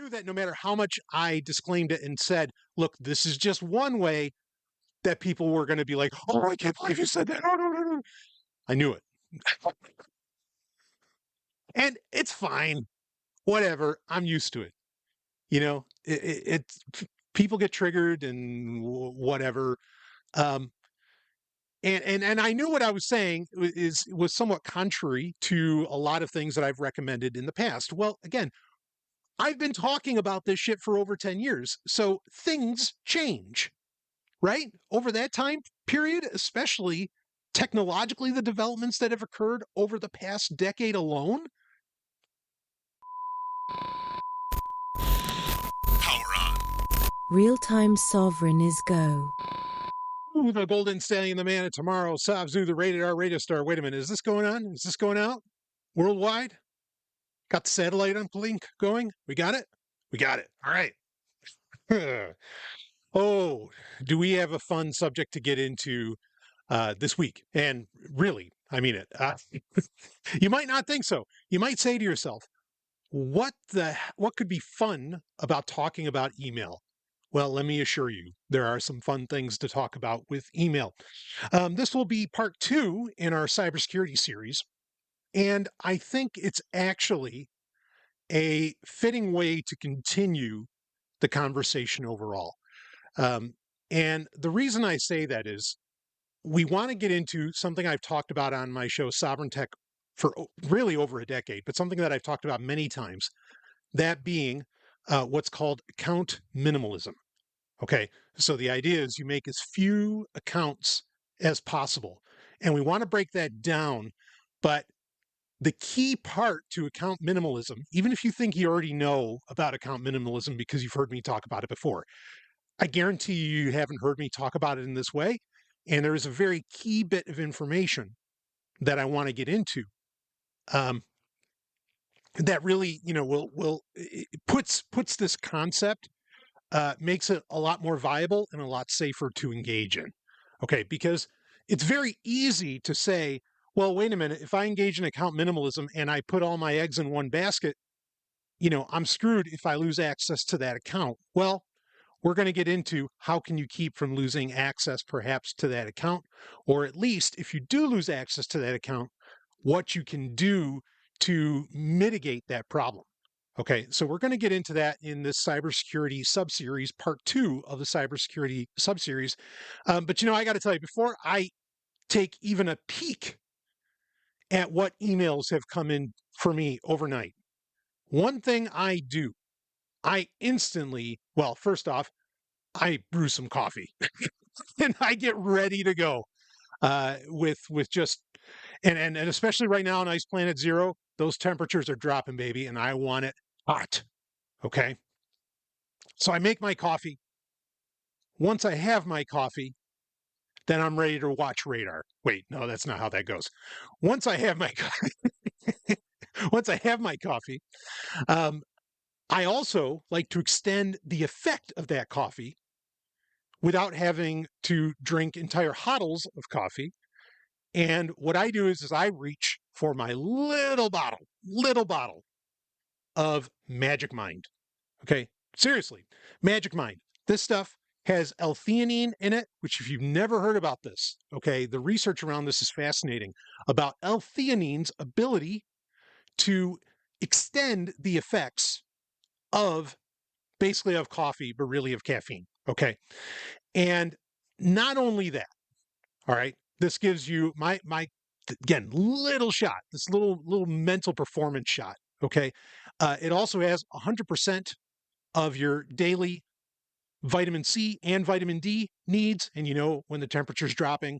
knew that no matter how much I disclaimed it and said, look, this is just one way, that people were going to be like, oh, I can't believe you said that. No, no, no, no. I knew it. And it's fine. Whatever. I'm used to it. You know, it's people get triggered and whatever. Um, and I knew what I was saying was somewhat contrary to a lot of things that I've recommended in the past. Well, again, I've been talking about this shit for over 10 years. So things change, right? Over that time period, especially technologically, the developments that have occurred over the past decade alone. Power on. Real-time Sovryn is go. Ooh, the Golden Stallion, the man of tomorrow, Savzu, the rated R radio star. Wait a minute, is this going on? Is this going out worldwide? Got the satellite uplink going? We got it? We got it. All right. Oh, do we have a fun subject to get into this week? And really, I mean it. You might not think so. You might say to yourself, what could be fun about talking about email? Well, let me assure you, there are some fun things to talk about with email. This will be part 2 in our cybersecurity series. And I think it's actually a fitting way to continue the conversation overall. And the reason I say that is we want to get into something I've talked about on my show, Sovryn Tech, for really over a decade, but something that I've talked about many times, that being what's called account minimalism. Okay, so the idea is you make as few accounts as possible. And we want to break that down, but the key part to account minimalism, even if you think you already know about account minimalism because you've heard me talk about it before, I guarantee you haven't heard me talk about it in this way. And there is a very key bit of information that I want to get into that really, puts this concept, makes it a lot more viable and a lot safer to engage in. Okay, because it's very easy to say, well, wait a minute, if I engage in account minimalism and I put all my eggs in one basket, I'm screwed if I lose access to that account. Well, we're going to get into how can you keep from losing access perhaps to that account, or at least if you do lose access to that account, what you can do to mitigate that problem. Okay, so we're going to get into that in this cybersecurity subseries, part 2 of the cybersecurity subseries. But I got to tell you, before I take even a peek at what emails have come in for me overnight, one thing I do, I instantly, well, first off, I brew some coffee and I get ready to go with just, and especially right now on Ice Planet Zero, those temperatures are dropping, baby, and I want it hot. Okay. So I make my coffee. Once I have my coffee, then I'm ready to watch radar. Wait, no, that's not how that goes. Once I have my coffee, I also like to extend the effect of that coffee without having to drink entire bottles of coffee. And what I do is I reach for my little bottle of Magic Mind. Okay, seriously, Magic Mind. This stuff has L-theanine in it, which if you've never heard about this, okay, the research around this is fascinating about L-theanine's ability to extend the effects of basically of coffee, but really of caffeine. Okay. And not only that, all right, this gives you my again, little shot, this little mental performance shot. Okay. It also has 100% of your daily vitamin C and vitamin D needs. And when the temperature's dropping,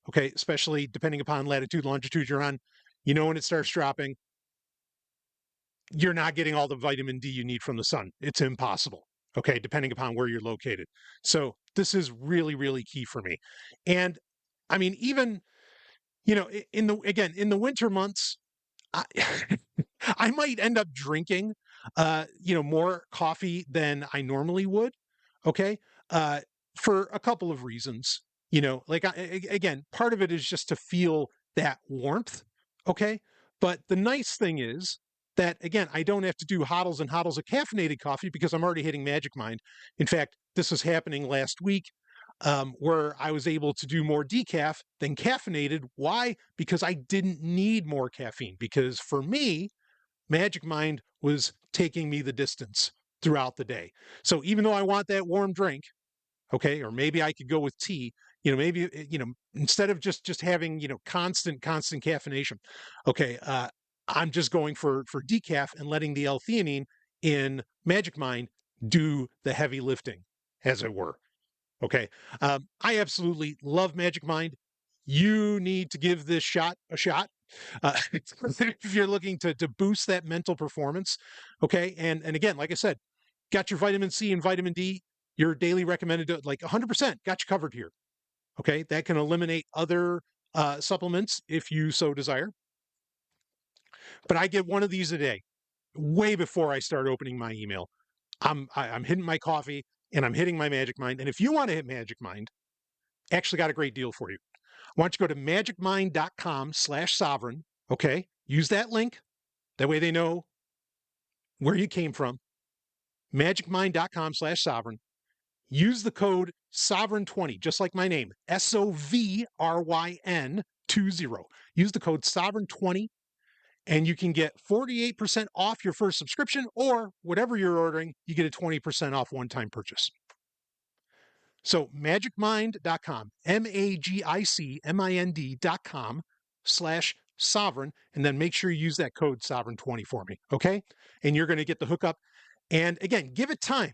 okay, especially depending upon latitude, longitude you're on, when it starts dropping, you're not getting all the vitamin D you need from the sun. It's impossible. Okay, depending upon where you're located. So this is really, really key for me. And I mean, even, in the winter months, I, I might end up drinking, more coffee than I normally would. Okay. For a couple of reasons, again, part of it is just to feel that warmth. Okay. But the nice thing is that, again, I don't have to do hodls and hodls of caffeinated coffee because I'm already hitting Magic Mind. In fact, this was happening last week where I was able to do more decaf than caffeinated. Why? Because I didn't need more caffeine. Because for me, Magic Mind was taking me the distance throughout the day. So even though I want that warm drink, okay, or maybe I could go with tea, maybe, instead of just having, constant caffeination, okay, I'm just going for decaf and letting the L-theanine in Magic Mind do the heavy lifting, as it were. Okay. I absolutely love Magic Mind. You need to give this shot a shot. If you're looking to boost that mental performance. Okay. And again, like I said, got your vitamin C and vitamin D, your daily recommended, like 100% got you covered here. Okay. That can eliminate other supplements if you so desire. But I get one of these a day, way before I start opening my email. I'm hitting my coffee and I'm hitting my Magic Mind. And if you want to hit Magic Mind, actually got a great deal for you. Why don't you go to magicmind.com/sovryn? Okay. Use that link. That way they know where you came from. Magicmind.com/sovryn. Use the code Sovryn20, just like my name, SOVRYN 20. Use the code Sovryn20 and you can get 48% off your first subscription, or whatever you're ordering, you get a 20% off one-time purchase. So magicmind.com, magicmind.com/sovryn, and then make sure you use that code Sovryn20 for me, okay? And you're going to get the hookup. And again, give it time.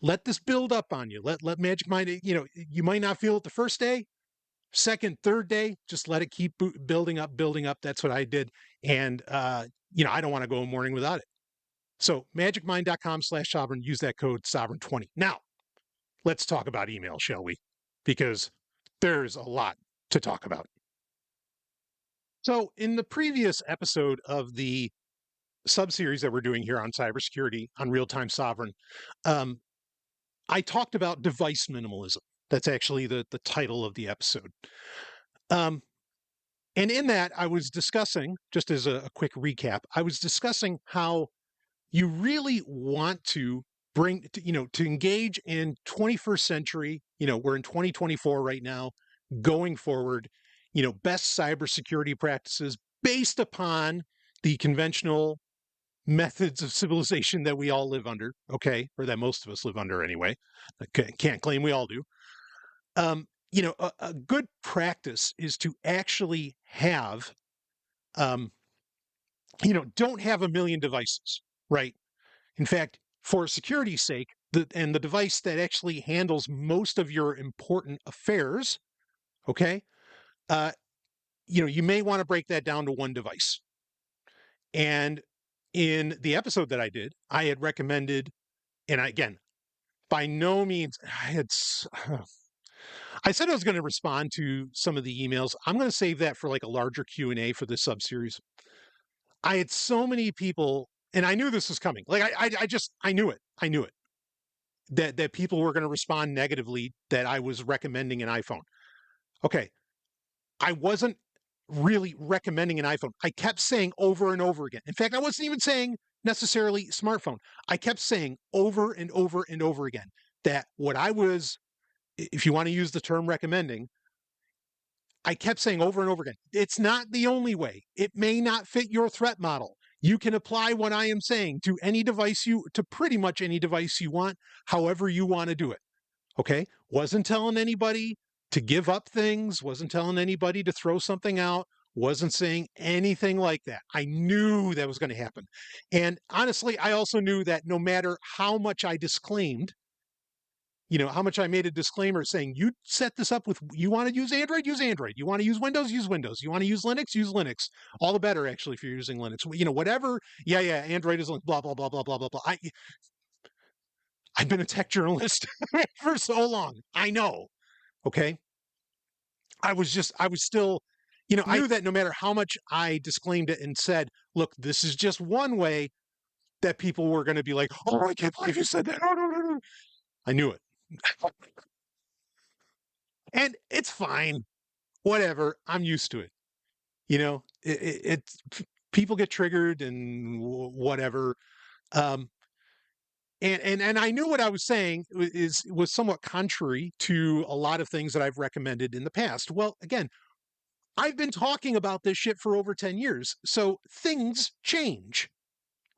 Let this build up on you. Let Magic Mind, you might not feel it the first day, second, third day, just let it keep building up. That's what I did. And, I don't want to go a morning without it. So magicmind.com/sovryn, use that code Sovryn20. Now, let's talk about email, shall we? Because there's a lot to talk about. So in the previous episode of the sub-series that we're doing here on cybersecurity on Real-Time Sovryn, I talked about device minimalism. That's actually the title of the episode. And in that, I was discussing, just as a quick recap, I was discussing how you really want to bring, to engage in 21st century, we're in 2024 right now, going forward, best cybersecurity practices based upon the conventional methods of civilization that we all live under, okay, or that most of us live under anyway. I can't claim we all do. A good practice is to actually have, don't have a million devices, right? In fact, for security's sake, the device that actually handles most of your important affairs, okay, you may want to break that down to one device. And in the episode that I did, I had recommended, and again, by no means, I said I was going to respond to some of the emails. I'm going to save that for like a larger Q&A for this sub-series. I had so many people, and I knew this was coming. Like I knew it. I knew it. That people were going to respond negatively that I was recommending an iPhone. Okay. I wasn't really recommending an iPhone. I kept saying over and over again. In fact, I wasn't even saying necessarily smartphone. I kept saying over and over and over again that what I was, if you want to use the term recommending, I kept saying over and over again, it's not the only way. It may not fit your threat model. You can apply what I am saying to any device to pretty much any device you want, however you want to do it. Okay. Wasn't telling anybody to give up things, wasn't telling anybody to throw something out, wasn't saying anything like that. I knew that was going to happen. And honestly, I also knew that no matter how much I disclaimed, how much I made a disclaimer saying, you set this up with, you want to use Android, use Android. You want to use Windows, use Windows. You want to use Linux, use Linux. All the better, actually, if you're using Linux. Whatever. Yeah, Android is blah, blah, blah, blah, blah, blah, blah. I've been a tech journalist for so long. I know. Okay. I was still, I knew that no matter how much I disclaimed it and said, look, this is just one way, that people were going to be like, oh, I can't believe you said that. Oh, no. I knew it. And it's fine. Whatever. I'm used to it. It's people get triggered and whatever. Um, and I knew what I was saying was somewhat contrary to a lot of things that I've recommended in the past. Well, again, I've been talking about this shit for over 10 years. So things change,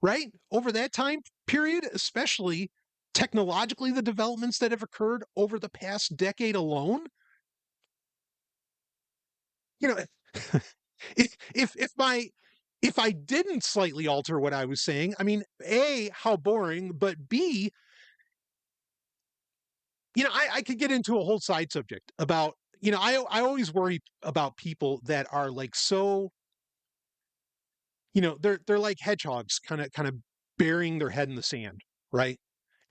right? Over that time period, especially technologically, the developments that have occurred over the past decade alone, you know, if I didn't slightly alter what I was saying, I mean, A, how boring, but B, I could get into a whole side subject about, I always worry about people that are like so, they're like hedgehogs, kind of burying their head in the sand, right?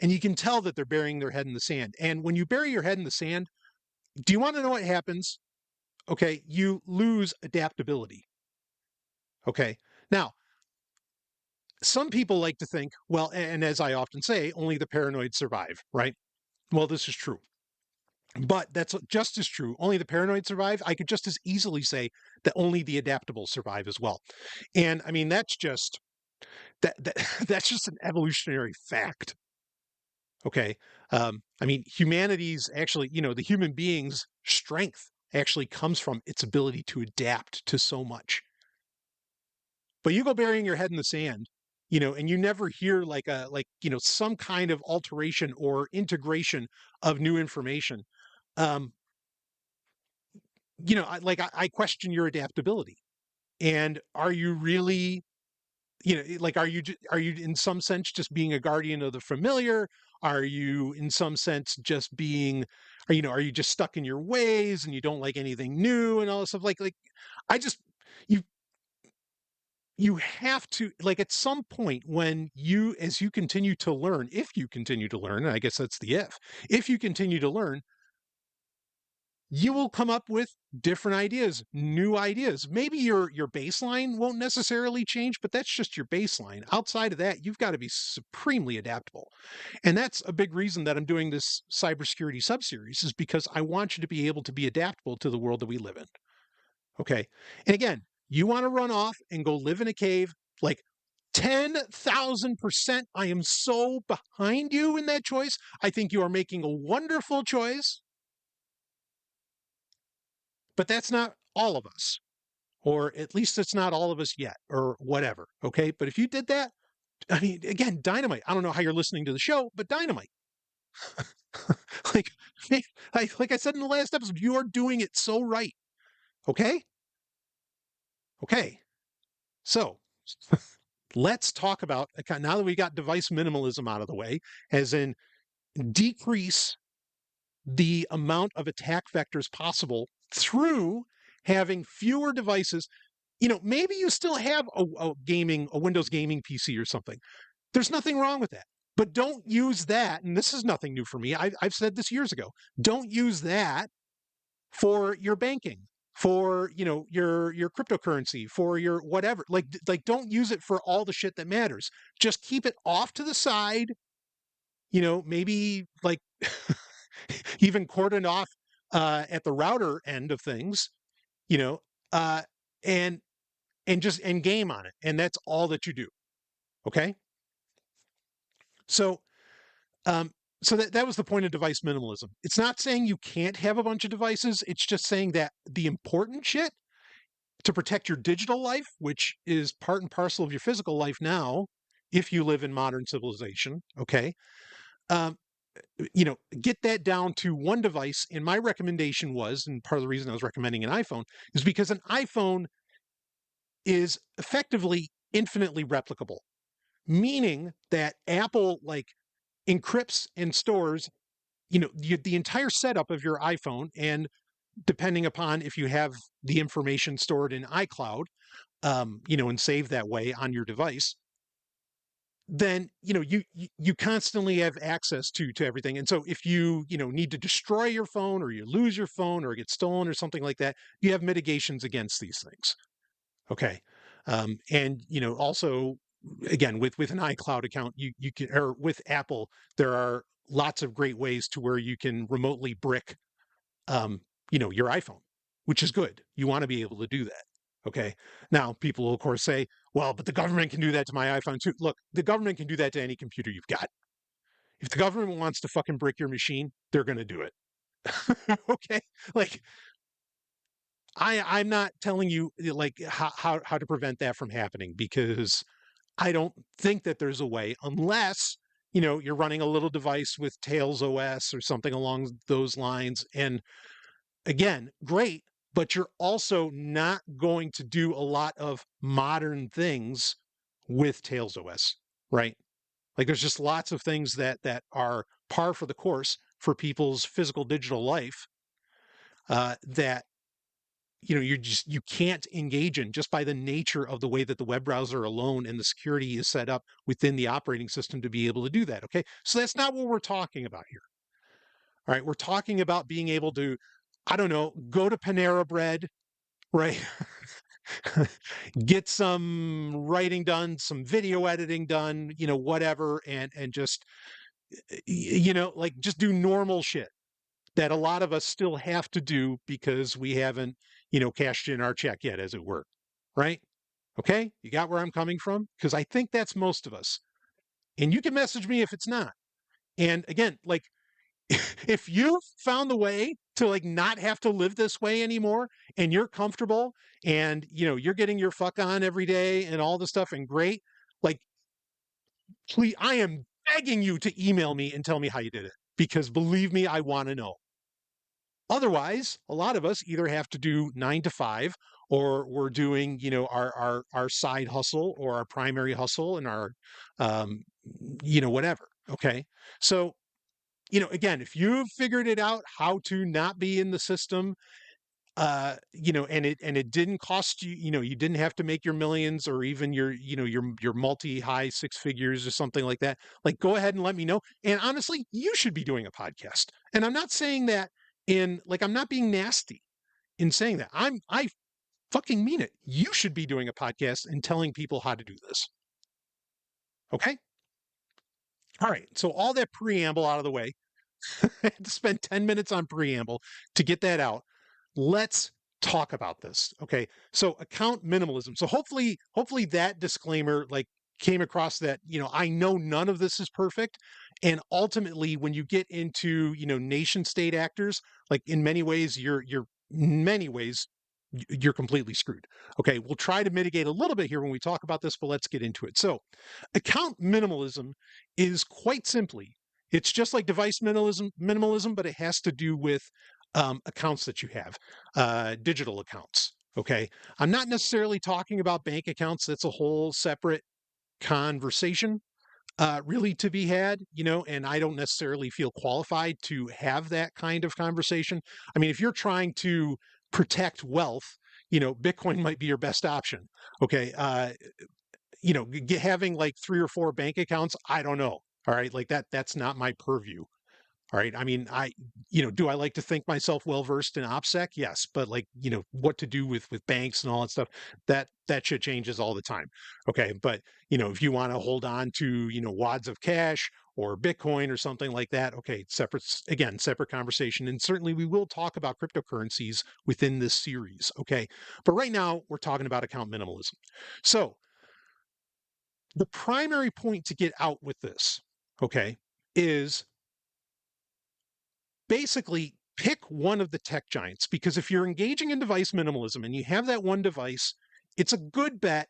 And you can tell that they're burying their head in the sand. And when you bury your head in the sand, do you want to know what happens? Okay, you lose adaptability. Okay. Now, some people like to think, well, and as I often say, only the paranoid survive, right? Well, this is true. But that's just as true. Only the paranoid survive. I could just as easily say that only the adaptable survive as well. And I mean, that's just that that's just an evolutionary fact. Okay. I mean, humanity's actually, the human being's strength actually comes from its ability to adapt to so much. But you go burying your head in the sand, and you never hear some kind of alteration or integration of new information. Um, I question your adaptability. And are you really, are you in some sense just being a guardian of the familiar? Are you in some sense just being, are you just stuck in your ways and you don't like anything new and all this stuff? I just, you you have to, like, at some point, when as you continue to learn, if you continue to learn, and I guess that's the if you continue to learn, you will come up with different ideas, new ideas. Maybe your baseline won't necessarily change, but that's just your baseline. Outside of that, you've got to be supremely adaptable. And that's a big reason that I'm doing this cybersecurity subseries, is because I want you to be able to be adaptable to the world that we live in. Okay. And again, you want to run off and go live in a cave, like, 10,000%. I am so behind you in that choice. I think you are making a wonderful choice, but that's not all of us, or at least it's not all of us yet, or whatever. Okay. But if you did that, I mean, again, dynamite. I don't know how you're listening to the show, but dynamite. like, like I said in the last episode, you are doing it so right. Okay. Okay. So let's talk about, now that we got device minimalism out of the way, as in decrease the amount of attack vectors possible through having fewer devices. Maybe you still have a Windows gaming PC or something. There's nothing wrong with that. But don't use that, and this is nothing new for me. I've said this years ago. Don't use that for your banking, for your cryptocurrency, for your whatever. Don't use it for all the shit that matters. Just keep it off to the side. Maybe like even cordon off at the router end of things, you know, uh, and and game on it, and that's all that you do. Okay, so um, that was the point of device minimalism. It's not saying you can't have a bunch of devices. It's just saying that the important shit to protect your digital life, which is part and parcel of your physical life now, if you live in modern civilization. Okay. Um, get that down to one device. And my recommendation was, and part of the reason I was recommending an iPhone is because an iPhone is effectively infinitely replicable, meaning that Apple encrypts and stores, the entire setup of your iPhone. And depending upon if you have the information stored in iCloud, and save that way on your device, then you constantly have access to everything. And so if you need to destroy your phone, or you lose your phone, or get stolen or something like that, you have mitigations against these things. Okay. And also, again, with an iCloud account, you can, or with Apple, there are lots of great ways to where you can remotely brick your iPhone, which is good. You want to be able to do that. Okay. Now, people will, of course, say, well, but the government can do that to my iPhone too. Look, the government can do that to any computer you've got. If the government wants to fucking brick your machine, they're going to do it. Okay. Like, I'm not telling you like how to prevent that from happening, because I don't think that there's a way, unless, you're running a little device with Tails OS or something along those lines. And again, great, but you're also not going to do a lot of modern things with Tails OS, right? Like, there's just lots of things that are par for the course for people's physical digital life, that you can't engage in, just by the nature of the way that the web browser alone and the security is set up within the operating system to be able to do that. Okay, so that's not what we're talking about here. All right, we're talking about being able to, I don't know, go to Panera Bread, right? Get some writing done, some video editing done, whatever, and just like, just do normal shit that a lot of us still have to do because we haven't, cashed in our check yet, as it were. Right? Okay? You got where I'm coming from? Because I think that's most of us. And you can message me if it's not. And again, like, if you found the way to, like, not have to live this way anymore, and you're comfortable, and you're getting your fuck on every day and all the stuff, and great, like, please, I am begging you to email me and tell me how you did it, because believe me, I want to know. Otherwise, a lot of us either have to do 9 to 5, or we're doing, our side hustle or our primary hustle and our, um, whatever. Okay. So, again, if you've figured it out how to not be in the system, and it didn't cost you, you didn't have to make your millions, or even your multi high six figures or something like that. Like, go ahead and let me know. And honestly, you should be doing a podcast. And I'm not saying that I'm not being nasty in saying that. I fucking mean it. You should be doing a podcast and telling people how to do this. Okay? All right. So all that preamble out of the way, I had to spend 10 minutes on preamble to get that out. Let's talk about this. Okay. So account minimalism. So hopefully that disclaimer, like, came across that, I know none of this is perfect. And ultimately, when you get into, nation state actors, like, in many ways, you're completely screwed. Okay. We'll try to mitigate a little bit here when we talk about this, but let's get into it. So account minimalism is, quite simply, it's just like device minimalism, but it has to do with accounts that you have, digital accounts. Okay. I'm not necessarily talking about bank accounts. That's a whole separate conversation, really, to be had, and I don't necessarily feel qualified to have that kind of conversation. I mean, if you're trying to protect wealth, Bitcoin might be your best option. Okay. Having like 3 or 4 bank accounts, I don't know. All right. Like, that's not my purview. All right. I mean, do I like to think myself well versed in OPSEC? Yes, but, like, what to do with banks and all that stuff, that shit changes all the time. Okay, but if you want to hold on to wads of cash or Bitcoin or something like that, okay, separate conversation, and certainly we will talk about cryptocurrencies within this series. Okay, but right now we're talking about account minimalism. So the primary point to get out with this, okay, is basically pick one of the tech giants, because if you're engaging in device minimalism and you have that one device, it's a good bet,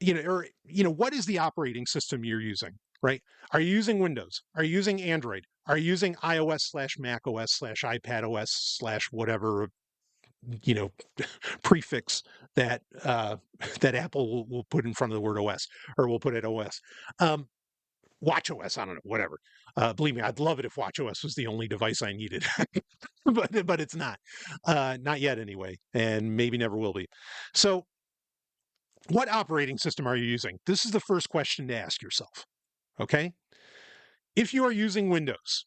what is the operating system you're using, right? Are you using Windows? Are you using Android? Are you using iOS/Mac OS/iPad OS/ whatever, you know, prefix that that Apple will put in front of the word OS, or will put at OS. Watch OS, I don't know, whatever. Believe me, I'd love it if Watch OS was the only device I needed, but it's not yet anyway, and maybe never will be. So, what operating system are you using? This is the first question to ask yourself. Okay, if you are using Windows,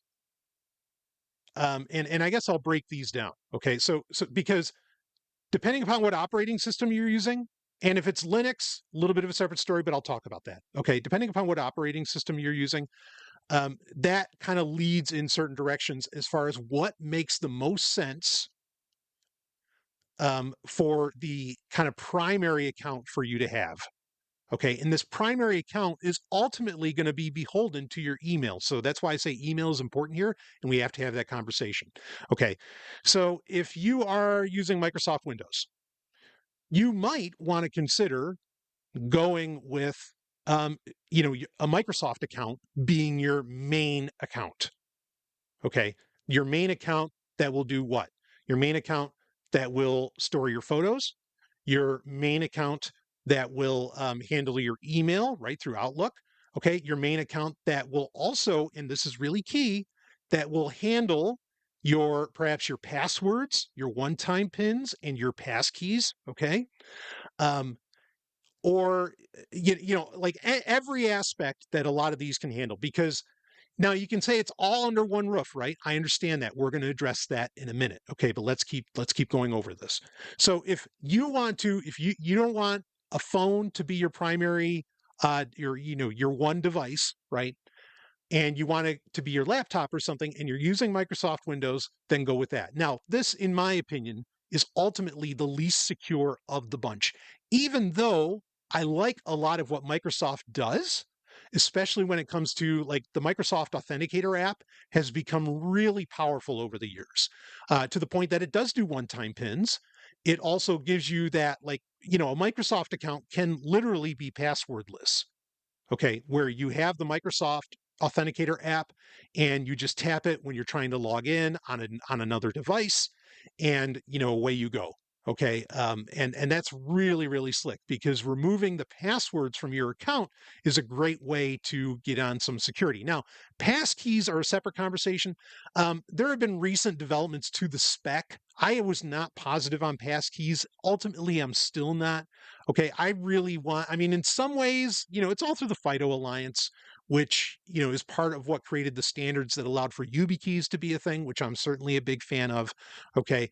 and I guess I'll break these down. Okay, so because depending upon what operating system you're using, and if it's Linux, a little bit of a separate story, but I'll talk about that. Okay, depending upon what operating system you're using, that kind of leads in certain directions as far as what makes the most sense for the kind of primary account for you to have. Okay, and this primary account is ultimately going to be beholden to your email. So that's why I say email is important here, and we have to have that conversation. Okay, so if you are using Microsoft Windows, you might want to consider going with, um, a Microsoft account being your main account. Okay, your main account that will do what? Your main account that will store your photos, your main account that will handle your email right through Outlook. Okay, your main account that will also, and this is really key, that will handle your perhaps your passwords, your one-time pins, and your passkeys. Okay, um, or like every aspect that a lot of these can handle, because now you can say it's all under one roof, right? I understand that. We're going to address that in a minute. Okay, but let's keep going over this. So if you want to, if you don't want a phone to be your primary, your one device, right? And you want it to be your laptop or something, and you're using Microsoft Windows, then go with that. Now, this, in my opinion, is ultimately the least secure of the bunch, even though I like a lot of what Microsoft does, especially when it comes to like the Microsoft Authenticator app has become really powerful over the years, to the point that it does do one-time pins. It also gives you that, like, a Microsoft account can literally be passwordless. Okay, where you have the Microsoft Authenticator app and you just tap it when you're trying to log in on another device, and away you go. Okay, and that's really really slick, because removing the passwords from your account is a great way to get on some security. Now, passkeys are a separate conversation. There have been recent developments to the spec. I was not positive on passkeys. Ultimately, I'm still not. Okay, I really want, I mean, in some ways, it's all through the FIDO Alliance, which, is part of what created the standards that allowed for YubiKeys to be a thing, which I'm certainly a big fan of. Okay.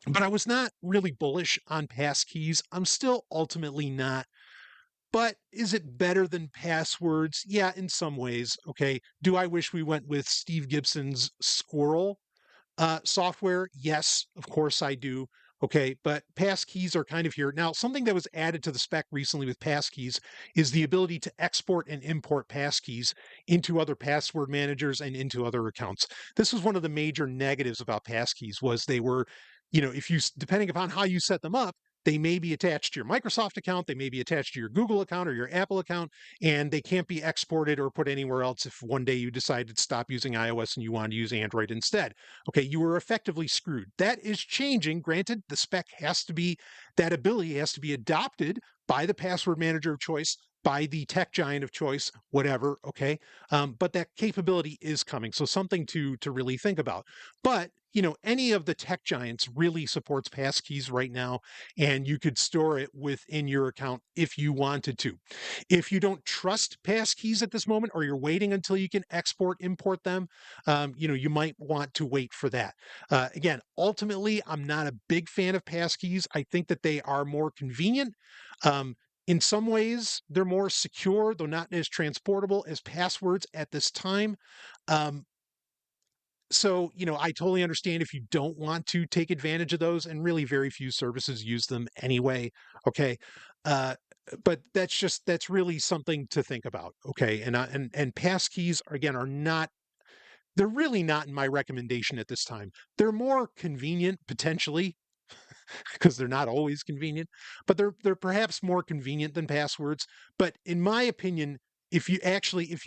But I was not really bullish on passkeys. I'm still ultimately not. But is it better than passwords? Yeah, in some ways. Okay. Do I wish we went with Steve Gibson's Squirrel software? Yes, of course I do. Okay, but passkeys are kind of here. Now, something that was added to the spec recently with passkeys is the ability to export and import passkeys into other password managers and into other accounts. This was one of the major negatives about passkeys, was they were, if you, depending upon how you set them up, they may be attached to your Microsoft account, they may be attached to your Google account or your Apple account, and they can't be exported or put anywhere else if one day you decided to stop using iOS and you wanted to use Android instead. Okay, you were effectively screwed. That is changing. Granted, the spec has to be, that ability has to be adopted by the password manager of choice, by the tech giant of choice, whatever. Okay, but that capability is coming, so something to really think about. But any of the tech giants really supports passkeys right now, and you could store it within your account if you wanted to. If you don't trust passkeys at this moment, or you're waiting until you can export, import them, you might want to wait for that. Again, ultimately, I'm not a big fan of passkeys. I think that they are more convenient. In some ways, they're more secure, though not as transportable as passwords at this time. Um, so, I totally understand if you don't want to take advantage of those, and really very few services use them anyway. Okay. Uh, but that's really something to think about. Okay. And passkeys, again, they're really not in my recommendation at this time. They're more convenient potentially, because they're not always convenient, but they're perhaps more convenient than passwords. But in my opinion, if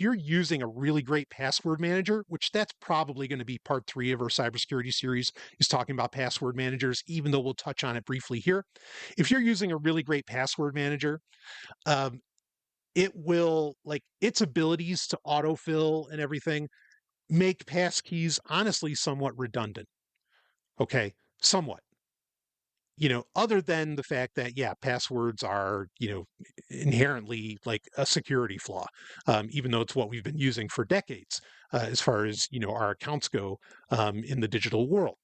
you're using a really great password manager, which that's probably going to be part 3 of our cybersecurity series, is talking about password managers, even though we'll touch on it briefly here. If you're using a really great password manager, um, it will, like, its abilities to autofill and everything make passkeys honestly somewhat redundant. Okay, somewhat. Other than the fact that, yeah, passwords are, inherently like a security flaw, even though it's what we've been using for decades, as far as, our accounts go, in the digital world.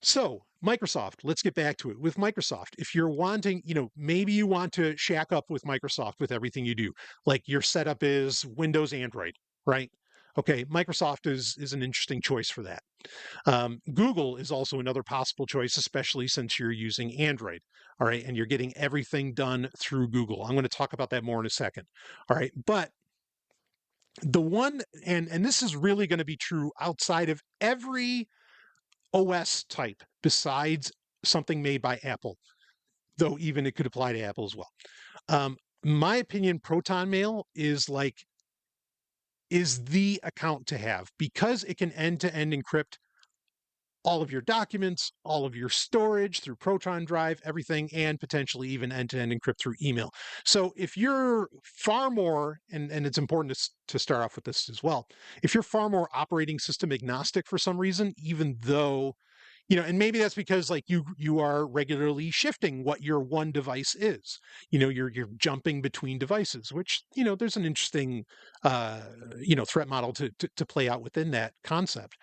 So, Microsoft, let's get back to it. With Microsoft, if you're wanting, maybe you want to shack up with Microsoft with everything you do, like your setup is Windows, Android, right? Okay, Microsoft is an interesting choice for that. Google is also another possible choice, especially since you're using Android. All right. And you're getting everything done through Google. I'm going to talk about that more in a second. All right. But the one, and this is really going to be true outside of every OS type besides something made by Apple, though even it could apply to Apple as well. My opinion, Proton Mail is the account to have because it can end-to-end encrypt all of your documents, all of your storage through Proton Drive, everything, and potentially even end-to-end encrypt through email. So if you're far more, and it's important to start off with this as well, if you're far more operating system agnostic for some reason, even though and maybe that's because like you are regularly shifting what your one device is. You're jumping between devices, which there's an interesting threat model to play out within that concept.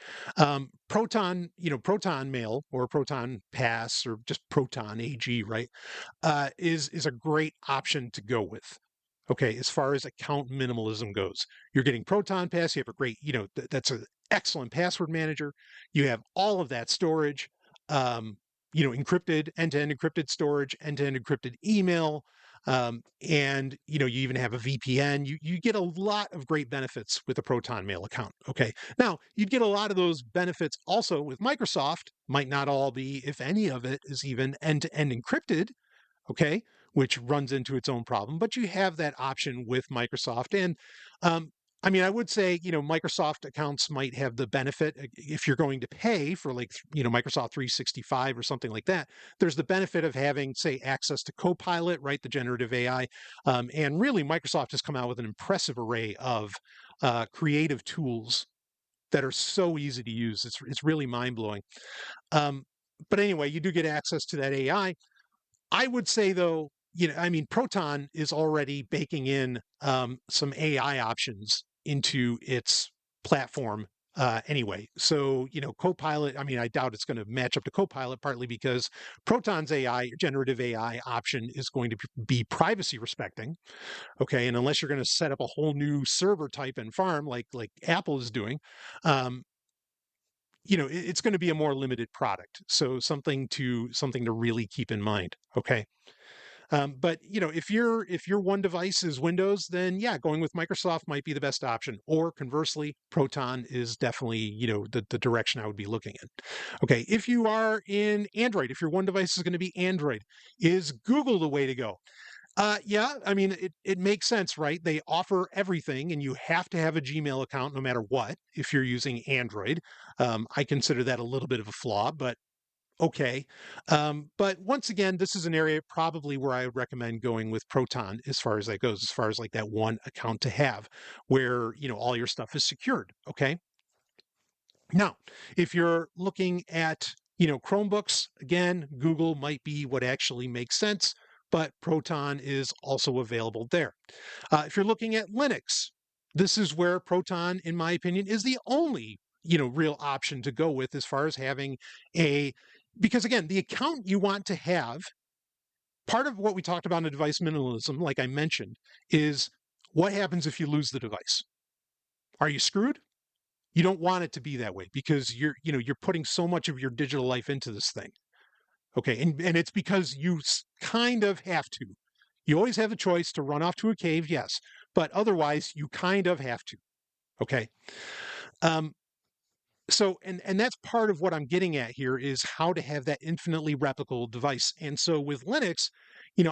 Proton Mail or Proton Pass or just Proton AG, right? Is a great option to go with. Okay, as far as account minimalism goes, you're getting Proton Pass. You have a great, that's an excellent password manager. You have all of that storage, encrypted, end-to-end encrypted storage, end-to-end encrypted email, and you even have a VPN. You get a lot of great benefits with a Proton Mail account. Okay, now you'd get a lot of those benefits also with Microsoft. Might not all be, if any of it is even end-to-end encrypted. Okay, which runs into its own problem, but you have that option with Microsoft. And I would say, Microsoft accounts might have the benefit if you're going to pay for Microsoft 365 or something like that. There's the benefit of having, say, access to Copilot, right, the generative AI. And really, Microsoft has come out with an impressive array of creative tools that are so easy to use. It's really mind blowing. But anyway, you do get access to that AI. I would say, though, Proton is already baking in some AI options into its platform anyway. So, Copilot, I doubt it's going to match up to Copilot, partly because Proton's AI, generative AI option is going to be privacy respecting. Okay. And unless you're going to set up a whole new server type and farm like Apple is doing, it's going to be a more limited product. So something to really keep in mind. Okay. But if your one device is Windows, then yeah, going with Microsoft might be the best option. Or conversely, Proton is definitely the direction I would be looking in. Okay, if you are in Android, if your one device is going to be Android, is Google the way to go? Yeah, it makes sense, right? They offer everything, and you have to have a Gmail account no matter what if you're using Android. I consider that a little bit of a flaw, but okay. But once again, this is an area probably where I would recommend going with Proton as far as that goes, as far as like that one account to have where, all your stuff is secured. Okay. Now, if you're looking at, Chromebooks, again, Google might be what actually makes sense, but Proton is also available there. If you're looking at Linux, this is where Proton, in my opinion, is the only, real option to go with as far as having because again, the account you want to have, part of what we talked about in device minimalism, like I mentioned, is what happens if you lose the device? Are you screwed? You don't want it to be that way because you're putting so much of your digital life into this thing. Okay. And it's because you kind of have to. You always have a choice to run off to a cave, yes, but otherwise you kind of have to. Okay. So, and that's part of what I'm getting at here is how to have that infinitely replicable device. And so with Linux,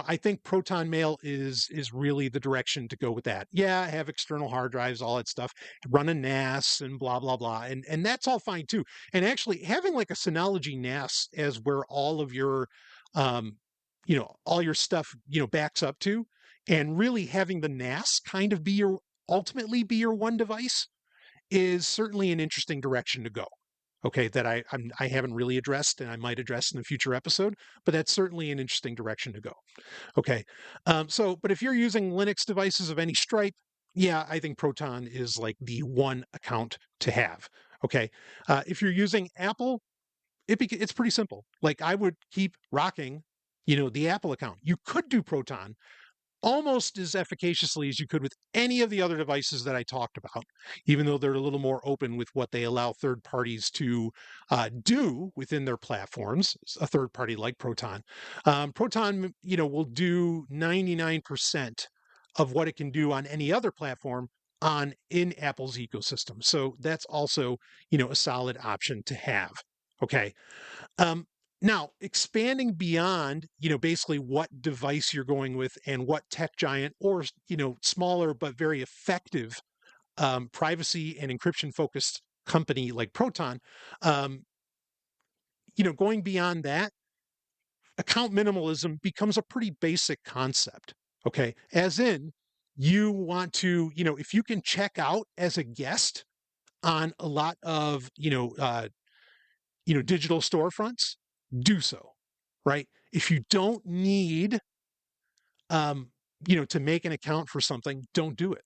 I think Proton Mail is really the direction to go with that. Yeah, have external hard drives, all that stuff, run a NAS and blah, blah, blah. And that's all fine too. And actually having like a Synology NAS as where all of your, all your stuff, backs up to, and really having the NAS kind of ultimately be your one device is certainly an interesting direction to go. Okay, that I haven't really addressed, and I might address in a future episode, but that's certainly an interesting direction to go. Okay, but if you're using Linux devices of any stripe, yeah, I think Proton is like the one account to have. Okay, if you're using Apple, it's pretty simple. Like I would keep rocking, the Apple account. You could do Proton. almost as efficaciously as you could with any of the other devices that I talked about, even though they're a little more open with what they allow third parties to do within their platforms. A third party like Proton, Proton, will do 99% of what it can do on any other platform on in Apple's ecosystem. So that's also, a solid option to have. Okay. Um, Now, expanding beyond, basically what device you're going with and what tech giant or, smaller but very effective privacy and encryption focused company like Proton, um, going beyond that, account minimalism becomes a pretty basic concept. Okay. As in, you want to, if you can check out as a guest on a lot of, digital storefronts, do so, right? If you don't need, um, to make an account for something, don't do it.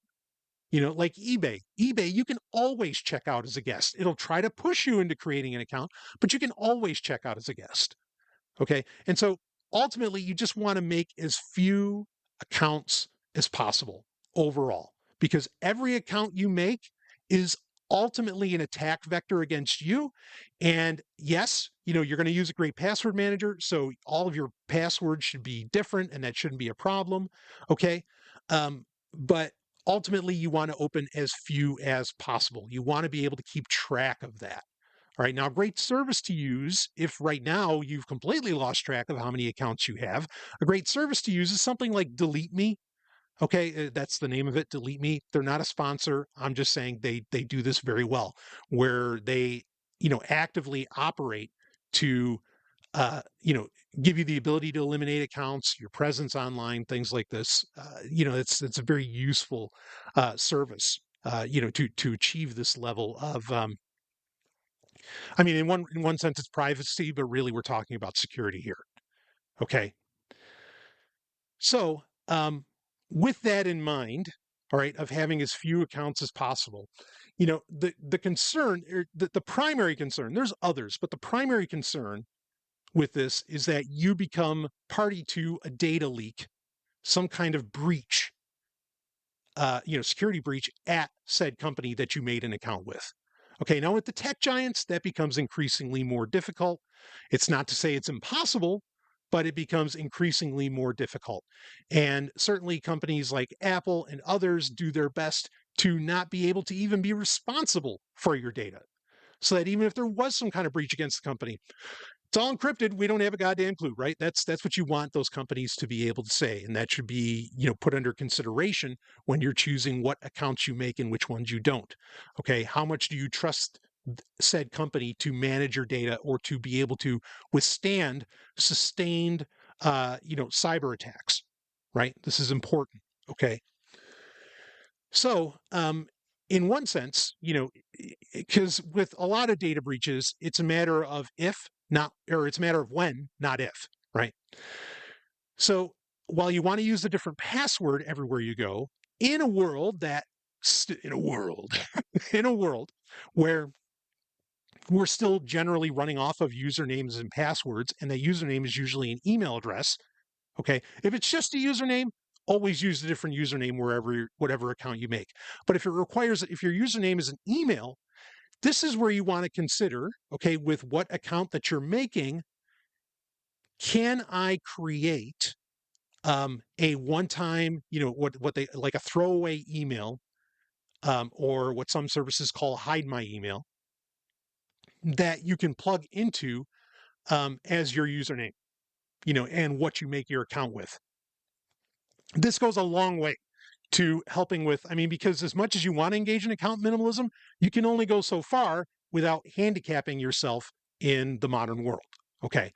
Like eBay. eBay, you can always check out as a guest. It'll try to push you into creating an account, but you can always check out as a guest. Okay. And so ultimately, you just want to make as few accounts as possible overall, because every account you make is ultimately an attack vector against you. And yes, you're going to use a great password manager. So all of your passwords should be different and that shouldn't be a problem. Okay. But ultimately, you want to open as few as possible. You want to be able to keep track of that. All right. Now, great service to use if right now you've completely lost track of how many accounts you have. A great service to use is something like Delete Me. Okay, that's the name of it. Delete Me. They're not a sponsor. I'm just saying they do this very well, where they actively operate to give you the ability to eliminate accounts, your presence online, things like this. It's a very useful service. To achieve this level of I mean, in one sense, it's privacy, but really we're talking about security here. Okay. So, with that in mind, all right, of having as few accounts as possible, the concern, or the primary concern, there's others, but the primary concern with this is that you become party to a data leak, some kind of breach, security breach at said company that you made an account with. Okay, now with the tech giants, that becomes increasingly more difficult. It's not to say it's impossible, but it becomes increasingly more difficult. And certainly companies like Apple and others do their best to not be able to even be responsible for your data. So that even if there was some kind of breach against the company, it's all encrypted. We don't have a goddamn clue, right? That's what you want those companies to be able to say, and that should be put under consideration when you're choosing what accounts you make and which ones you don't. Okay, how much do you trust said company to manage your data or to be able to withstand sustained, cyber attacks? Right. This is important. Okay. So, in one sense, because with a lot of data breaches, it's a matter of if, not, or it's a matter of when, not if, right? So while you want to use a different password everywhere you go, in a world that, in a world, in a world where we're still generally running off of usernames and passwords, and that username is usually an email address. Okay. If it's just a username, always use a different username whatever account you make. But if if your username is an email, this is where you want to consider, okay, with what account that you're making, can I create a one-time, what they like a throwaway email, or what some services call hide my email, that you can plug into as your username, and what you make your account with. This goes a long way to helping with, I mean, because as much as you want to engage in account minimalism, you can only go so far without handicapping yourself in the modern world. Okay.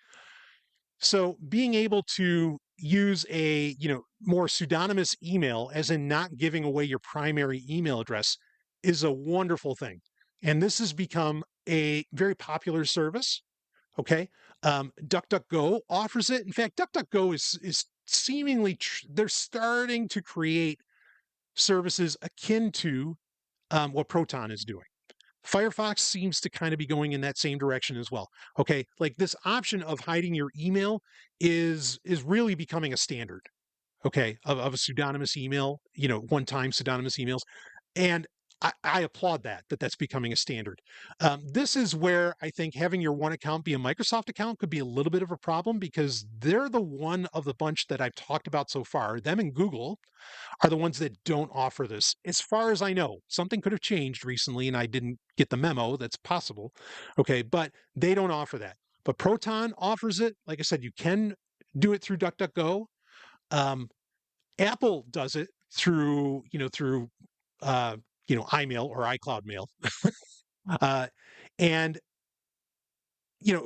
So being able to use a, more pseudonymous email, as in not giving away your primary email address, is a wonderful thing. And this has become a very popular service. Okay. DuckDuckGo offers it. In fact, DuckDuckGo is seemingly, they're starting to create services akin to what Proton is doing. Firefox seems to kind of be going in that same direction as well. Okay, like this option of hiding your email is really becoming a standard. okay, of a pseudonymous email, one-time pseudonymous emails. And I applaud that's becoming a standard. This is where I think having your one account be a Microsoft account could be a little bit of a problem because they're the one of the bunch that I've talked about so far. Them and Google are the ones that don't offer this. As far as I know, something could have changed recently and I didn't get the memo. That's possible. Okay, but they don't offer that. But Proton offers it. Like I said, you can do it through DuckDuckGo. Um, Apple does it through uh, iMail or iCloud Mail. Uh, and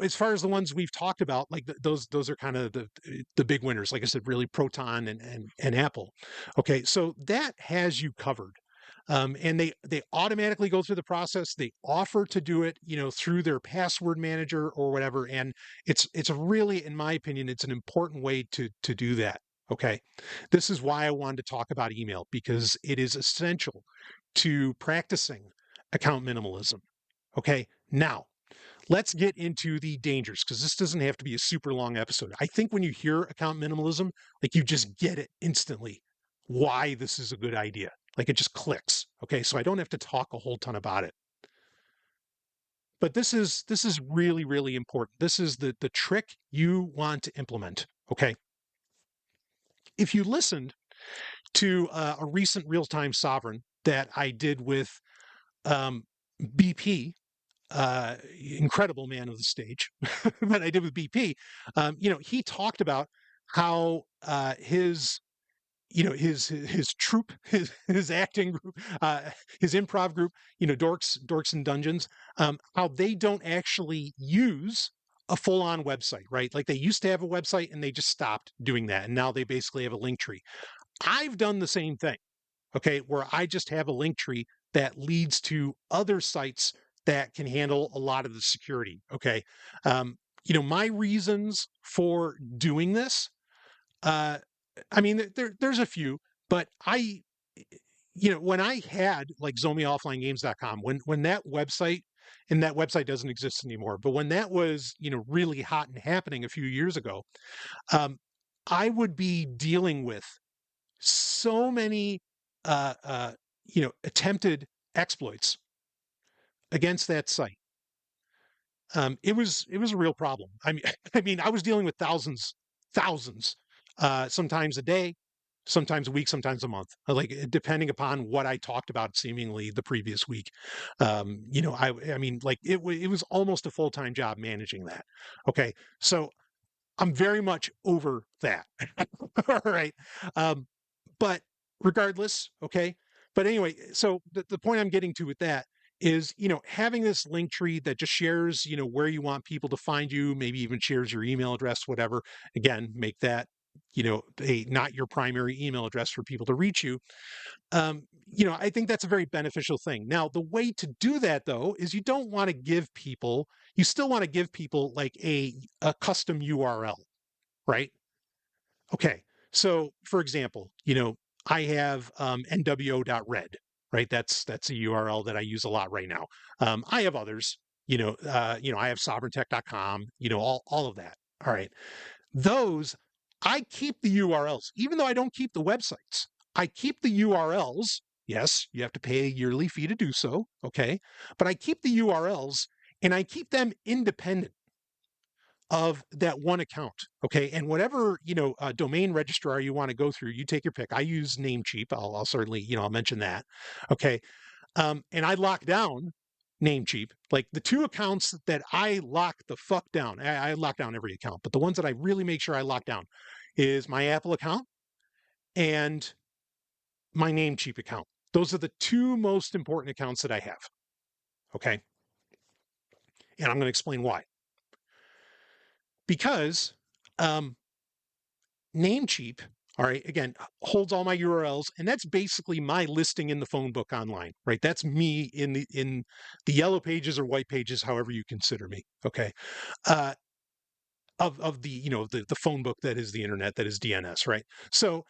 as far as the ones we've talked about, like those are kind of the big winners. Like I said, really Proton and Apple. Okay, so that has you covered. And they automatically go through the process. They offer to do it, through their password manager or whatever. And it's really, in my opinion, it's an important way to do that. Okay, this is why I wanted to talk about email because it is essential to practicing account minimalism. Okay, now let's get into the dangers because this doesn't have to be a super long episode. I think when you hear account minimalism, like you just get it instantly why this is a good idea. Like it just clicks. Okay, so I don't have to talk a whole ton about it. But this is really, really important. This is the trick you want to implement. Okay. If you listened to a recent real-time Sovryn that I did with um, BP, incredible man of the stage that I did with BP, he talked about how his troupe, his acting group, his improv group, Dorks and Dungeons, how they don't actually use a full-on website, right? Like they used to have a website and they just stopped doing that, and now they basically have a link tree. I've done the same thing, okay, where I just have a link tree that leads to other sites that can handle a lot of the security. Okay. My reasons for doing this, uh, I mean, there's a few, but when I had like ZombieOfflineGames.com, when that website, and that website doesn't exist anymore, but when that was, really hot and happening a few years ago, um, I would be dealing with so many, attempted exploits against that site. It was a real problem. I mean, I was dealing with thousands, sometimes a day, sometimes a week, sometimes a month, like depending upon what I talked about seemingly the previous week. I mean, like it was almost a full-time job managing that. Okay, so I'm very much over that. All right. Um, but regardless, okay. But anyway, so the point I'm getting to with that is, having this link tree that just shares, where you want people to find you, maybe even shares your email address, whatever. Again, make that, not your primary email address for people to reach you. I think that's a very beneficial thing. Now, the way to do that though is you don't want to give people, you still want to give people like a custom URL, right? Okay. So for example, I have nwo.red, right? That's a URL that I use a lot right now. I have others, I have sovereigntech.com, all of that. All right. Those, I keep the URLs, even though I don't keep the websites. I keep the URLs. Yes, you have to pay a yearly fee to do so. Okay. But I keep the URLs and I keep them independent of that one account. Okay. And whatever, domain registrar you want to go through, you take your pick. I use Namecheap. I'll certainly, I'll mention that. Okay. And I lock down Namecheap. Like the two accounts that I lock the fuck down, I lock down every account, but the ones that I really make sure I lock down is my Apple account and my Namecheap account. Those are the two most important accounts that I have. Okay. And I'm going to explain why. Because Namecheap, all right, again, holds all my URLs, and that's basically my listing in the phone book online, right? That's me in the yellow pages or white pages, however you consider me. Okay. Uh, of the, the phone book that is the internet, that is DNS, right? So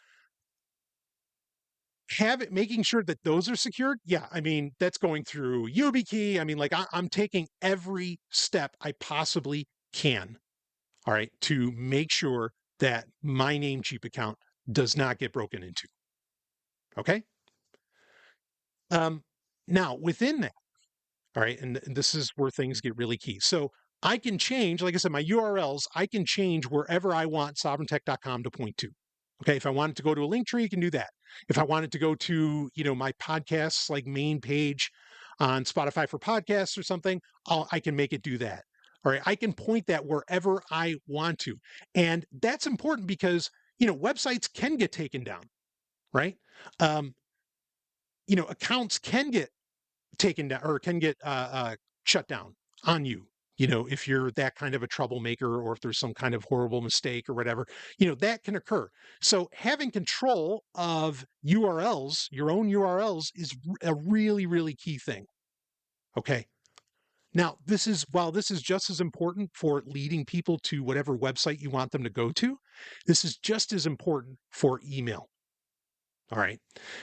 making sure that those are secured. Yeah, I mean, that's going through YubiKey. I mean, like I'm taking every step I possibly can, all right, to make sure that my Namecheap account does not get broken into. Okay. Now within that, all right, and this is where things get really key. So I can change, like I said, my URLs, I can change wherever I want sovryntech.com to point to. Okay, if I wanted to go to a link tree, you can do that. If I wanted to go to, my podcasts like main page on Spotify for podcasts or something, I can make it do that. All right, I can point that wherever I want to. And that's important because, websites can get taken down, right? Um, accounts can get taken down or can get shut down on you. If you're that kind of a troublemaker or if there's some kind of horrible mistake or whatever, that can occur. So having control of URLs, your own URLs, is a really, really key thing. Okay. Now, while this is just as important for leading people to whatever website you want them to go to, this is just as important for email. All right.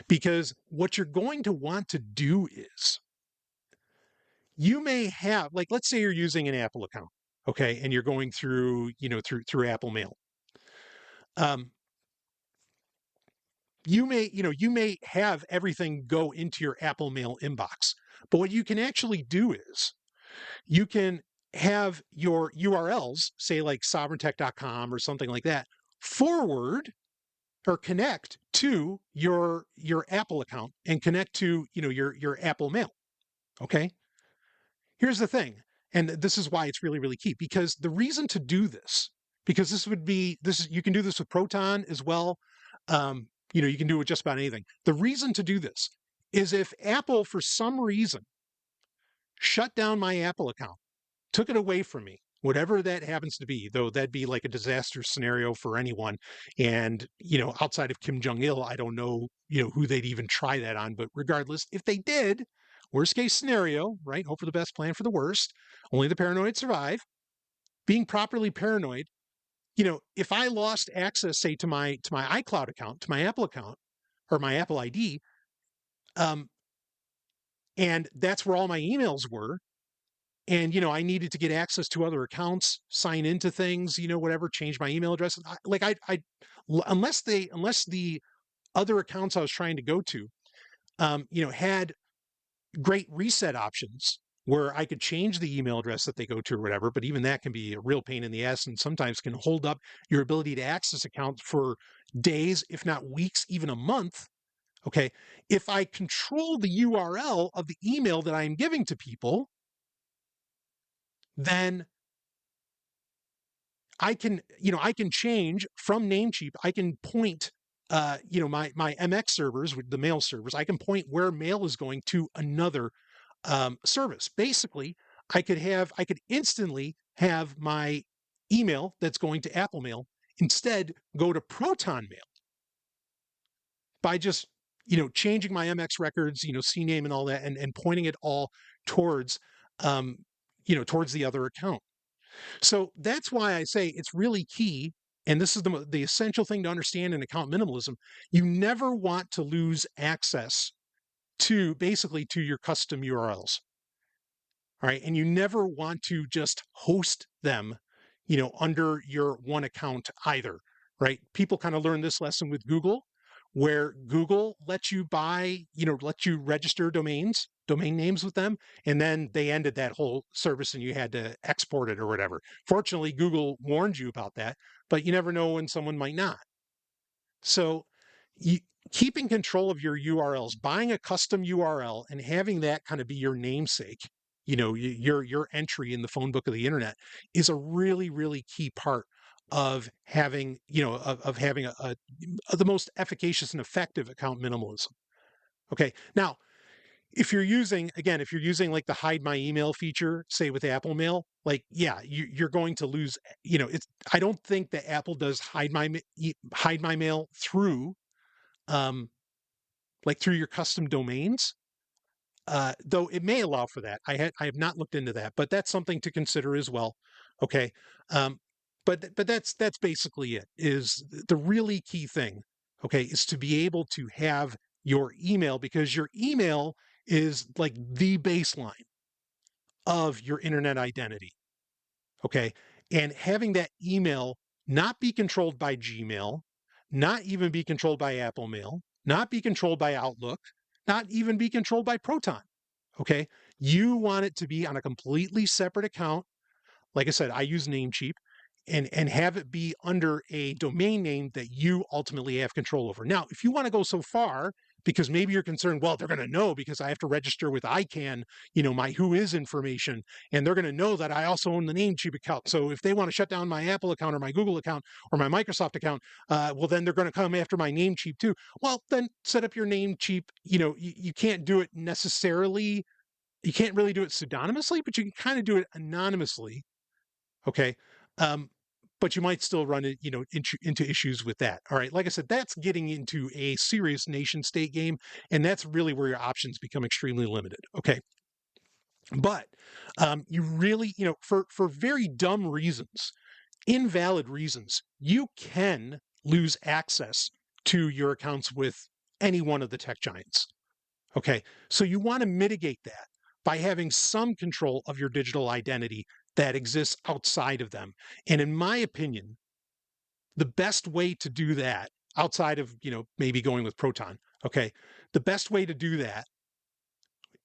Because what you're going to want to do is you may have, like, let's say you're using an Apple account, okay, and you're going through, through Apple Mail. You may have everything go into your Apple Mail inbox, but what you can actually do is you can have your URLs, say like sovryn-tech.com or something like that, forward or connect to your Apple account and connect to, your Apple Mail. Okay. Here's the thing, and this is why it's really, really key, because the reason to do this, because you can do this with Proton as well. You can do it with just about anything. The reason to do this is if Apple, for some reason, shut down my Apple account, took it away from me, whatever that happens to be, though that'd be like a disaster scenario for anyone. And, outside of Kim Jong-il, I don't know, who they'd even try that on. But regardless, if they did, worst case scenario, right? Hope for the best, plan for the worst. Only the paranoid survive. Being properly paranoid, if I lost access, say, to my iCloud account, to my Apple account, or my Apple ID, and that's where all my emails were, and I needed to get access to other accounts, sign into things, whatever, change my email address. Unless the other accounts I was trying to go to, had great reset options where I could change the email address that they go to or whatever. But even that can be a real pain in the ass and sometimes can hold up your ability to access accounts for days, if not weeks, even a month. Okay. If I control the URL of the email that I'm giving to people, then I can change from Namecheap. I can point, my MX servers with the mail servers. I can point where mail is going to another service. Basically, I could instantly have my email that's going to Apple Mail instead go to Proton Mail by just changing my MX records, CNAME and all that, and pointing it all towards towards the other account. So that's why I say it's really key, and this is the essential thing to understand in account minimalism. You never want to lose access to your custom URLs. All right. And you never want to just host them, under your one account either. Right. People kind of learned this lesson with Google, where Google lets you register domain names with them. And then they ended that whole service and you had to export it or whatever. Fortunately, Google warned you about that, but you never know when someone might not. So keeping control of your URLs, buying a custom URL and having that kind of be your namesake, your entry in the phone book of the internet, is a really, really key part of having, of having the most efficacious and effective account minimalism. Okay. Now, if you're using like the hide my email feature, say with Apple Mail, like, yeah, you're going to lose, I don't think that Apple does hide my mail through, through your custom domains. Though it may allow for that. I have not looked into that, but that's something to consider as well. Okay. But that's basically it. Is the really key thing, okay, is to be able to have your email, because your email is like the baseline of your internet identity. Okay. And having that email not be controlled by Gmail, not even be controlled by Apple Mail, not be controlled by Outlook, not even be controlled by Proton. Okay. You want it to be on a completely separate account. Like I said, I use Namecheap, and have it be under a domain name that you ultimately have control over. Now, if you want to go so far, because maybe you're concerned, well, they're going to know because I have to register with ICANN, my who is information, and they're going to know that I also own the Namecheap account. So if they want to shut down my Apple account or my Google account or my Microsoft account, well, then they're going to come after my Namecheap too. Well, then set up your Namecheap. You can't do it necessarily. You can't really do it pseudonymously, but you can kind of do it anonymously. Okay. But you might still run it, into issues with that. All right. Like I said, that's getting into a serious nation state game. And that's really where your options become extremely limited. Okay. But you really, for very dumb reasons, invalid reasons, you can lose access to your accounts with any one of the tech giants. Okay. So you want to mitigate that by having some control of your digital identity that exists outside of them. And in my opinion, the best way to do that, outside of, maybe going with Proton, okay, the best way to do that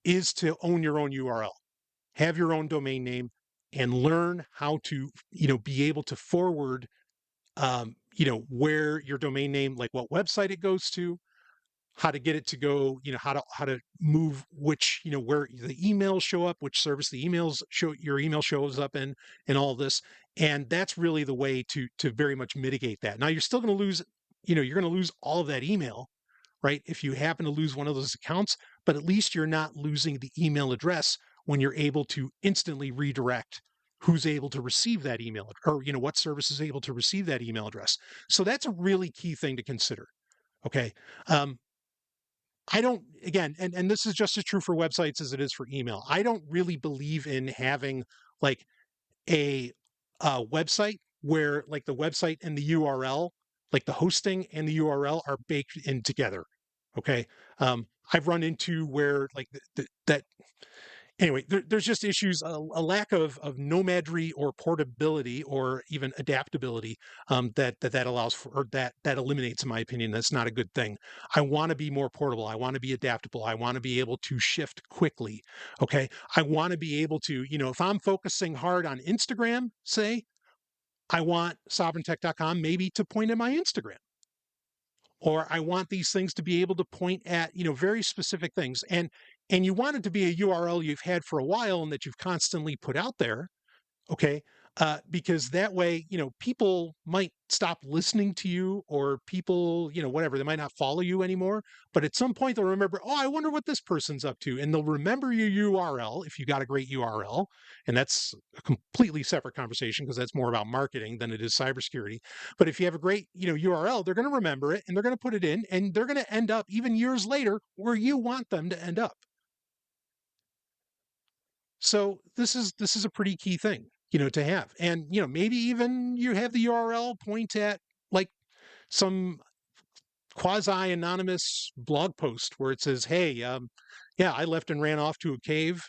is to own your own URL, have your own domain name, and learn how to, be able to forward, where your domain name, like what website it goes to, how to get it to go, how to move which, where the emails show up, which service your email shows up in, and all this. And that's really the way to very much mitigate that. Now you're still going to lose, you're going to lose all of that email, right? If you happen to lose one of those accounts, but at least you're not losing the email address when you're able to instantly redirect who's able to receive that email, or, what service is able to receive that email address. So that's a really key thing to consider. Okay. I don't, again, and this is just as true for websites as it is for email. I don't really believe in having like a website where like the website and the URL, like the hosting and the URL are baked in together. Okay. I've run into where like that. Anyway, there's just issues, a lack of nomadry or portability or even adaptability that allows for, or that eliminates, in my opinion. That's not a good thing. I want to be more portable. I want to be adaptable. I want to be able to shift quickly. Okay. I want to be able to, if I'm focusing hard on Instagram, say, I want Sovryn-tech.com maybe to point at my Instagram. Or I want these things to be able to point at, very specific things. And you want it to be a URL you've had for a while and that you've constantly put out there. Okay. Because that way, people might stop listening to you, or people, whatever, they might not follow you anymore. But at some point they'll remember, oh, I wonder what this person's up to. And they'll remember your URL if you got a great URL. And that's a completely separate conversation because that's more about marketing than it is cybersecurity. But if you have a great, URL, they're going to remember it and they're going to put it in, and they're going to end up even years later where you want them to end up. So this is a pretty key thing, to have. And, maybe even you have the URL point at like some quasi-anonymous blog post where it says, hey, yeah, I left and ran off to a cave.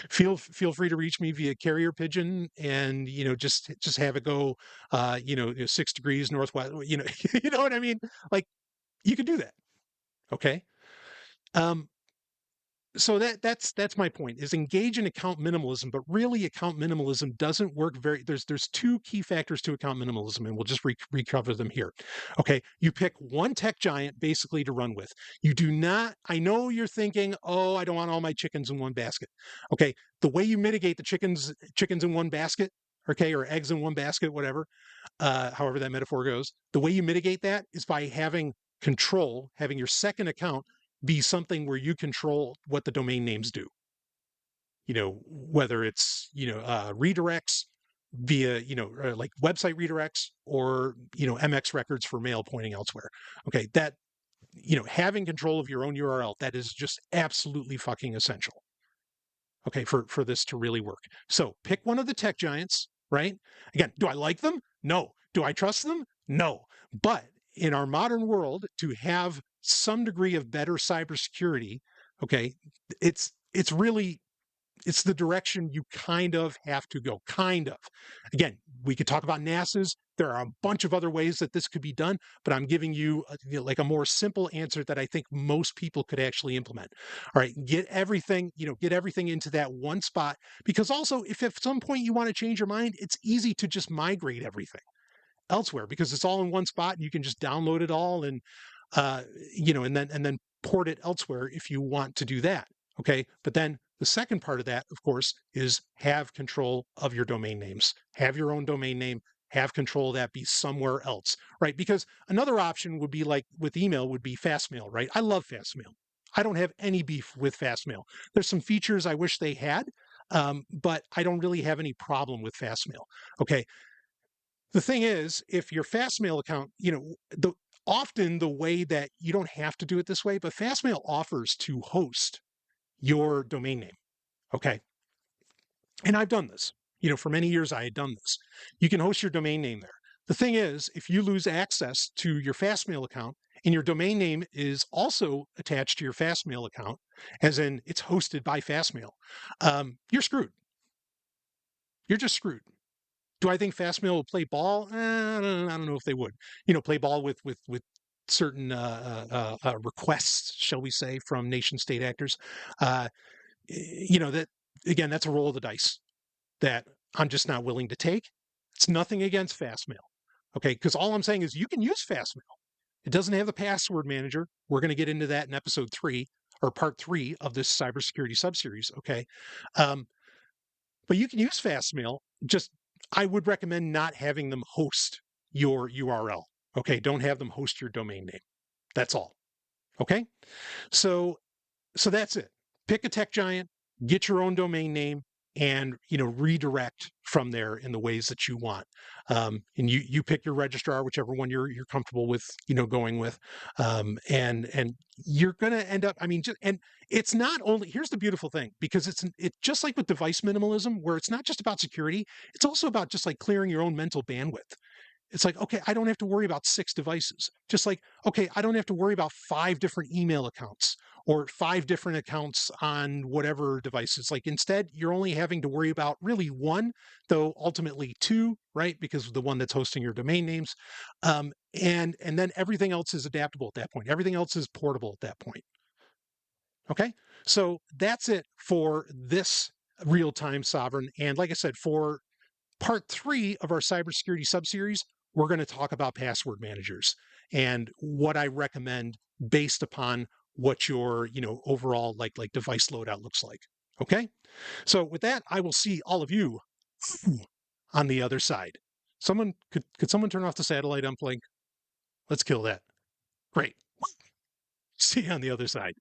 Feel free to reach me via carrier pigeon, and, just have it go, 6 degrees northwest, you know what I mean? Like, you could do that. Okay. So that's my point, is engage in account minimalism. But really, account minimalism doesn't work there's two key factors to account minimalism, and we'll just recover them here. Okay. You pick one tech giant basically to run with. You do not, I know you're thinking, oh, I don't want all my chickens in one basket. Okay. The way you mitigate the chickens in one basket, okay, or eggs in one basket, whatever, however that metaphor goes, the way you mitigate that is by having having your second account be something where you control what the domain names do. Whether it's, redirects via, like website redirects, or, MX records for mail pointing elsewhere. Okay. That, having control of your own URL, that is just absolutely fucking essential. Okay. For this to really work. So pick one of the tech giants, right? Again, do I like them? No. Do I trust them? No. But in our modern world, to have some degree of better cybersecurity, okay, it's the direction you kind of have to go. Kind of. Again, we could talk about NASA's There are a bunch of other ways that this could be done, but I'm giving you, like a more simple answer that I think most people could actually implement. All right, get everything, get everything into that one spot, because also if at some point you want to change your mind, it's easy to just migrate everything elsewhere because it's all in one spot and you can just download it all and uh, and then port it elsewhere if you want to do that. Okay. But then the second part of that, of course, is have control of your domain names. Have your own domain name, have control of that, be somewhere else, right? Because another option would be like with email would be Fastmail, right? I love Fastmail. I don't have any beef with Fastmail. There's some features I wish they had, but I don't really have any problem with Fastmail. Okay. The thing is, if your Fastmail account, often the way that you don't have to do it this way, but Fastmail offers to host your domain name. Okay. And I've done this. For many years I had done this. You can host your domain name there. The thing is, if you lose access to your Fastmail account and your domain name is also attached to your Fastmail account, as in it's hosted by Fastmail, you're screwed. You're just screwed. Do I think Fastmail will play ball? I don't know if they would. Play ball with certain requests, shall we say, from nation state actors. That again, that's a roll of the dice that I'm just not willing to take. It's nothing against Fastmail, okay? Because all I'm saying is you can use Fastmail. It doesn't have the password manager. We're going to get into that in episode 3 or part 3 of this cybersecurity subseries, okay? But you can use Fastmail. Just I would recommend not having them host your URL. Okay, don't have them host your domain name. That's all. Okay, so that's it. Pick a tech giant, get your own domain name, and redirect from there in the ways that you want. And you pick your registrar, whichever one you're comfortable with, going with, and you're going to end up. I mean, and it's not only. Here's the beautiful thing, because it's just like with device minimalism, where it's not just about security. It's also about just like clearing your own mental bandwidth. It's like, okay, I don't have to worry about 6 devices. Just like, okay, I don't have to worry about 5 different email accounts or 5 different accounts on whatever devices. Like instead, you're only having to worry about really 1, though ultimately 2, right? Because of the one that's hosting your domain names. And then everything else is adaptable at that point. Everything else is portable at that point. Okay. So that's it for this real-time Sovryn. And like I said, for part 3 of our cybersecurity subseries, we're going to talk about password managers and what I recommend based upon what your, overall like device loadout looks like. Okay. So with that, I will see all of you on the other side. Could someone turn off the satellite uplink? Let's kill that. Great. See you on the other side.